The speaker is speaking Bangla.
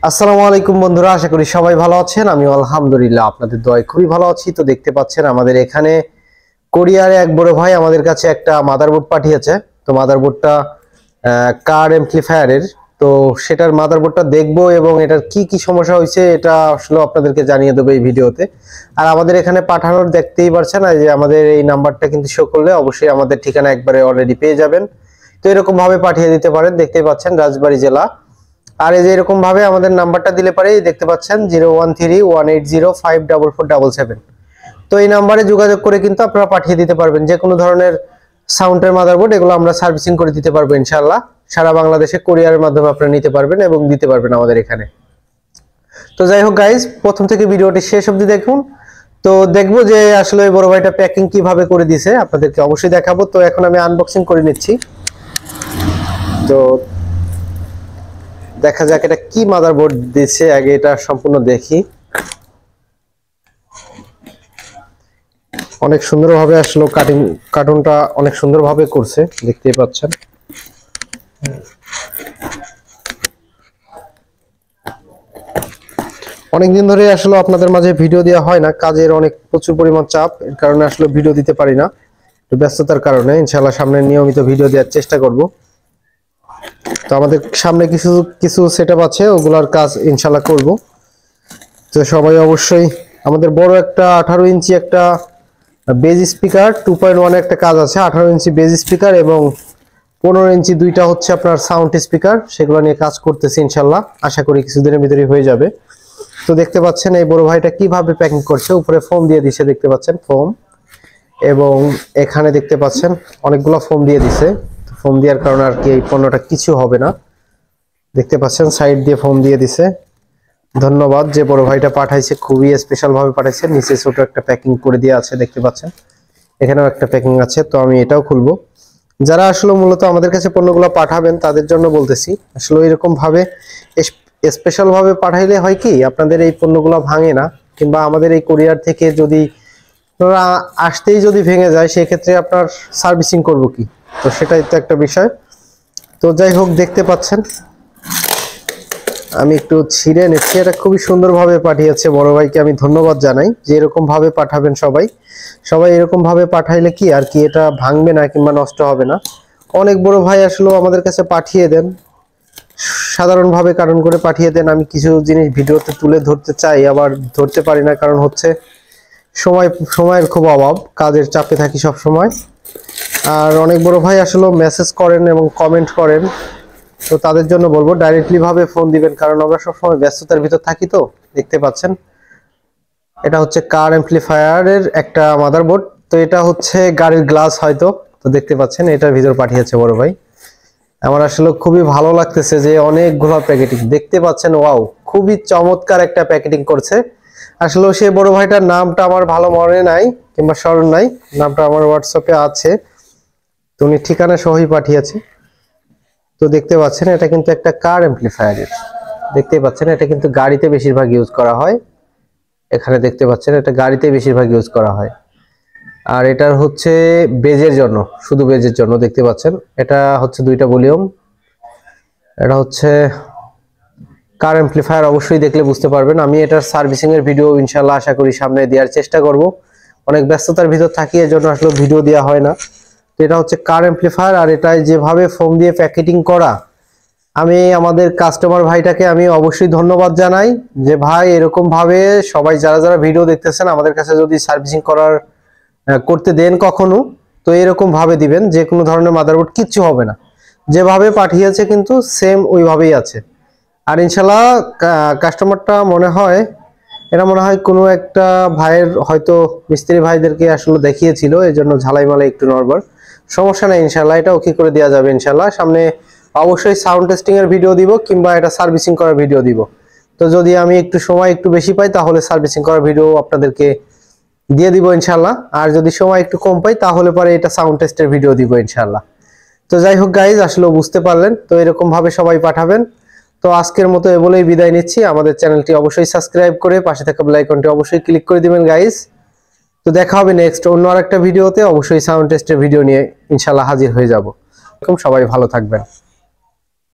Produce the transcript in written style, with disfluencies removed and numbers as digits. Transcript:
আসসালামু আলাইকুম বন্ধুরা, আশা করি সবাই ভালো আছেন। আমি আলহামদুলিল্লাহ আপনাদের দোয়ায় খুবই ভালো আছি। তো দেখতে পাচ্ছেন আমাদের এখানে কোরিয়ারে এক বড় ভাই আমাদের কাছে একটা মাদারবোর্ড পাঠিয়েছে। তো মাদারবোর্ডটা কার অ্যাম্পলিফায়ারের। তো সেটার মাদারবোর্ডটা দেখবো এবং এটার কি কি সমস্যা হয়েছে এটা আসলে আপনাদেরকে জানিয়ে দেবো এই ভিডিওতে। আর আমাদের এখানে পাঠানোর দেখতেই পারছেন যে আমাদের এই নাম্বারটা কিন্তু শো করলে অবশ্যই আমাদের ঠিকানা একবারে অলরেডি পেয়ে যাবেন। তো এরকম ভাবে পাঠিয়ে দিতে পারেন, দেখতেই পাচ্ছেন রাজবাড়ী জেলা। আর এই যে এরকম ভাবে আমাদের নাম্বারটা দিলে পারে দেখতে পাচ্ছেন 0131805447। তো এই নাম্বারে যোগাযোগ করে কিন্তু আপনারা পাঠিয়ে দিতে পারবেন যে কোনো ধরনের সাউন্ডের মাদারবোর্ড, এগুলো আমরা সার্ভিসিং করে দিতে পারবো ইনশাআল্লাহ। সারা বাংলাদেশে কুরিয়ারের মাধ্যমে আপনারা নিতে পারবেন এবং দিতে পারবেন আমাদের এখানে। তো যাই হোক গাইজ, প্রথম থেকে ভিডিওটি শেষ অবধি দেখুন। তো দেখবো যে আসলে বড় ভাইটা প্যাকিং কিভাবে করে দিয়েছে, আপনাদেরকে অবশ্যই দেখাবো। তো এখন আমি আনবক্সিং করে নিচ্ছি। তো দেখা যাক এটা কি মাদারবোর্ড দিচ্ছে, আগে এটা সম্পূর্ণ দেখি। অনেক সুন্দরভাবে আসলে কার্টুনটা অনেক সুন্দরভাবে করছে, দেখতেই পাচ্ছেন। অনেকদিন ধরে আসলে আপনাদের মাঝে ভিডিও দেওয়া হয় না, কাজের প্রচুর পরিমাণ চাপ, এর কারণে আসলে ভিডিও দিতে পারি না, একটু ব্যস্ততার কারণে। ইনশাআল্লাহ সামনে নিয়মিত ভিডিও দেওয়ার চেষ্টা করব। তো আমাদের সামনে কিছু সেটআপ আছে, ওগুলার কাজ ইনশাআল্লাহ করব। তো সবাই অবশ্যই আমাদের বড় একটা 18 ইঞ্চি একটা বেজ স্পিকার 2.1 একটা কাজ আছে, 18 ইঞ্চি বেজ স্পিকার এবং 15 ইঞ্চি দুইটা হচ্ছে আপনার সাউন্ড স্পিকার, সেগুলো নিয়ে কাজ করতেছি ইনশাআল্লাহ। আশা করি কিছুদিনের ভিতরেই হয়ে যাবে। তো দেখতে পাচ্ছেন এই বড় ভাইটা কিভাবে প্যাকিং করছে, উপরে ফোম দিয়ে দিছে, দেখতে পাচ্ছেন ফোম, এবং এখানে দেখতে পাচ্ছেন অনেকগুলো ফোম দিয়ে দিছে। ফোম দেওয়ার কারণে আর কি এই পণ্যটা কিছু হবে না। দেখতে পাচ্ছেন সাইড দিয়ে ফোম দিয়ে দিছে। ধন্যবাদ যে বড় ভাইটা পাঠাইছে, খুবই স্পেশাল ভাবে পাঠাইছে। নিচে ছোট একটা প্যাকিং করে দেওয়া আছে, দেখতে পাচ্ছেন এখানেও একটা প্যাকিং আছে। তো আমি এটাও খুলবো। যারা আসলে মূলত আমাদের কাছে পণ্যগুলো পাঠাবেন তাদের জন্য বলতেছি, আসলে এরকম ভাবে স্পেশাল ভাবে পাঠাইলে হয় কি আপনাদের এই পণ্যগুলো ভাঙে না, কিংবা আমাদের এই কোরিয়ার থেকে যদি আসতেই যদি ভেঙে যায় সেক্ষেত্রে আপনার সার্ভিসিং করব কি, তো সেটাই তো একটা বিষয়। তো যাই হোক, দেখতে পাচ্ছেন আমি একটু ছিঁড়ে নিচ্ছি। এটা খুবই সুন্দরভাবে পাঠিয়েছে বড় ভাইকে আমি ধন্যবাদ জানাই যে এরকম ভাবে পাঠাবেন। সবাই এরকম ভাবে পাঠাইলে কি আর কি এটা ভাঙবে না কিংবা নষ্ট হবে না। অনেক বড় ভাই আসলে আমাদের কাছে পাঠিয়ে দেন সাধারণভাবে কারণ করে পাঠিয়ে দেন। আমি কিছু জিনিস ভিডিওতে তুলে ধরতে চাই, আবার ধরতে পারি না, কারণ হচ্ছে সময়ের খুব অভাব, কাজের চাপে থাকি সব সময়। আর অনেক বড় ভাই আসলে মেসেজ করেন এবং কমেন্ট করেন, তো তাদের জন্য বলবো ডাইরেক্টলি ভাবে ফোন দিবেন, কারণ আমরা সবসময় ব্যস্ততার ভিতর থাকি। তো দেখতে পাচ্ছেন এটা হচ্ছে কার অ্যাম্পলিফায়ারের একটা মাদারবোর্ড। তো এটা হচ্ছে গাড়ির গ্লাস হয়তো। তো দেখতে পাচ্ছেন এটার ভিতর পাঠিয়েছে বড় ভাই। আমার আসলে খুবই ভালো লাগতেছে যে অনেকগুলো প্যাকেটিং দেখতে পাচ্ছেন। ওয়াও, খুবই চমৎকার একটা প্যাকেটিং করছে। আসলে সেই বড় ভাইটার নামটা আমার ভালো মনে নাই কিংবা স্মরণ নাই, নামটা আমার হোয়াটসঅ্যাপে আছে, তো উনি ঠিকানা সহই পাঠিয়েছে। তো দেখতে পাচ্ছেন এটা কিন্তু একটা কার অ্যাম্পলিফায়ারের, দেখতে পাচ্ছেন এটা কিন্তু গাড়িতে বেশিরভাগ ইউজ করা হয়। এখানে দেখতে পাচ্ছেন এটা গাড়িতে বেশিরভাগ ইউজ করা হয়। আর এটার হচ্ছে বেজের জন্য, শুধু বেজের জন্য। দেখতে পাচ্ছেন এটা হচ্ছে দুইটা ভলিউম। এটা হচ্ছে কার অ্যাম্পলিফায়ার, অবশ্যই দেখলে বুঝতে পারবেন। আমি এটার সার্ভিসিং এর ভিডিও ইনশাআল্লাহ আশা করি সামনে দেওয়ার চেষ্টা করব। অনেক ব্যস্ততার ভিতর থাকি, এর জন্য আসলে ভিডিও দেওয়া হয় না। তো এটা হচ্ছে কার অ্যাম্পলিফায়ার, আর এটা যেভাবে ফোম দিয়ে প্যাকেটিং করা, আমি আমাদের কাস্টমার ভাইটাকে আমি অবশ্যই ধন্যবাদ জানাই যে ভাই এরকম ভাবে সবাই যারা ভিডিও দেখতেছেন আমাদের কাছে যদি সার্ভিসিং করতে দেন কখনো, তো এরকম ভাবে দিবেন, যে কোনো ধরনের মাদারবোর্ড কিচ্ছু হবে না। যেভাবে পাঠিয়েছে কিন্তু সেম ওইভাবেই আছে। আর ইনশাল্লাহ কাস্টমারটা মনে হয় কোনো একটা ভাইয়ের হয়তো মিস্ত্রি ভাইদেরকে আসলে দেখিয়েছিল, এই জন্য ঝালাই মালাই একটু নড়বড়। সমস্যা নাই, ইনশাল্লাহ এটা ওকে করে দেওয়া যাবে ইনশাল্লাহ। সামনে অবশ্যই সাউন্ড টেস্টিং এর ভিডিও দিব কিংবা এটা সার্ভিসিং করার ভিডিও দিব। তো যদি আমি সময় একটু বেশি পাই তাহলে সার্ভিসিং করার ভিডিও আপনাদেরকে দিয়ে দিব ইনশাল্লাহ। আর যদি সময় একটু কম পাই তাহলে পরে এটা সাউন্ড টেস্টের ভিডিও দিব ইনশাল্লাহ। তো যাই হোক গাইজ, আসলে বুঝতে পারলেন। তো এরকম ভাবে সবাই পাঠাবেন। তো আজকের মতো এ বলেই বিদায় নিচ্ছি। আমাদের চ্যানেলটি অবশ্যই সাবস্ক্রাইব করে পাশে থাকা বেল আইকনটি অবশ্যই ক্লিক করে দিবেন গাইজ। তো দেখা হবে নেক্সট অন্য আরেকটা ভিডিওতে, অবশ্যই সাউন্ড টেস্টের ভিডিও নিয়ে ইনশাল্লাহ হাজির হয়ে যাব। সবাই ভালো থাকবেন।